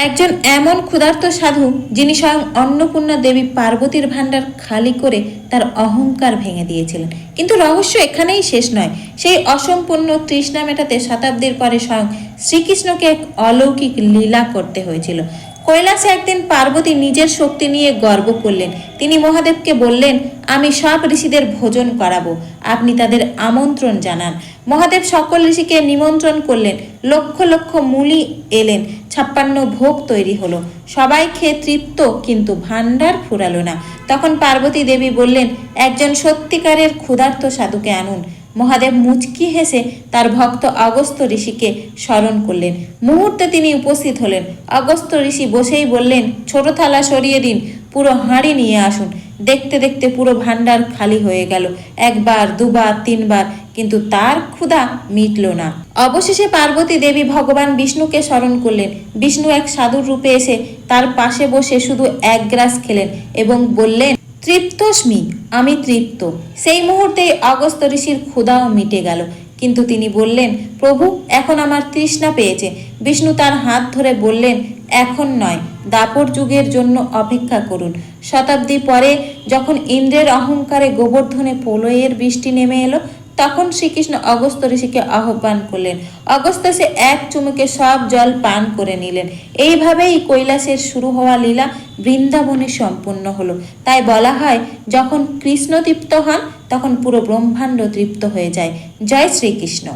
একজন এমন ক্ষুধার্ত সাধু যিনি স্বয়ং অন্নপূর্ণা দেবী পার্বতীর ভাণ্ডার খালি করে তার অহংকার ভেঙে দিয়েছিলেন। কিন্তু রহস্য এখানেই শেষ নয়। সেই অসম্পূর্ণ তৃষ্ণা মেটাতে শতাব্দীর পরে স্বয়ং শ্রীকৃষ্ণকে এক অলৌকিক লীলা করতে হয়েছিল। কৈলাসে একদিন পার্বতী নিজের শক্তি নিয়ে গর্ব করলেন। তিনি মহাদেবকে বললেন, আমি সব ঋষিদের ভোজন করাবো, আপনি তাদের আমন্ত্রণ জানান। মহাদেব সকল ঋষিকে নিমন্ত্রণ করলেন। লক্ষ লক্ষ মুনি এলেন, 56 ভোগ তৈরি হলো। সবাই খেয়ে তৃপ্ত, কিন্তু ভাণ্ডার ফুরালো না। তখন পার্বতী দেবী বললেন, একজন সত্যিকারের ক্ষুধার্ত সাধুকে আনুন। মহাদেব মুচকি হেসে তার ভক্ত অগস্ত্য ঋষিকে স্মরণ করলেন। মুহূর্তে তিনি উপস্থিত হলেন। অগস্ত্য ঋষি বসেই বললেন, ছোট থালা সরিয়ে দিন, পুরো হাঁড়ি নিয়ে আসুন। দেখতে দেখতে পুরো ভাণ্ডার খালি হয়ে গেল। একবার, দুবার, তিনবার, কিন্তু তার ক্ষুধা মিটল না। অবশেষে পার্বতী দেবী ভগবান বিষ্ণুকে স্মরণ করলেন। বিষ্ণু এক সাধুর রূপে এসে তার পাশে বসে শুধু এক গ্রাস খেলেন এবং বললেন, তৃপ্তস্মি, আমি তৃপ্ত। সেই মুহূর্তেই অগস্ত্য ঋষির ক্ষুধাও মিটে গেল। কিন্তু তিনি বললেন, প্রভু, এখন আমার তৃষ্ণা পেয়েছে। বিষ্ণু তার হাত ধরে বললেন, এখন নয়, দাপর যুগের জন্য অপেক্ষা করুন। শতাব্দী পরে যখন ইন্দ্রের অহংকারে গোবর্ধনে প্রলয়ের বৃষ্টি নেমে এলো, তখন শ্রীকৃষ্ণ অগস্ত্য ঋষিকে আহ্বান করলেন। অগস্ত্য সে এক চুমুকে সব জল পান করে নিলেন। এইভাবেই কৈলাসের শুরু হওয়া লীলা বৃন্দাবনে সম্পূর্ণ হলো। তাই বলা হয়, যখন কৃষ্ণ তৃপ্ত হন তখন পুরো ব্রহ্মাণ্ড তৃপ্ত হয়ে যায়। জয় শ্রীকৃষ্ণ।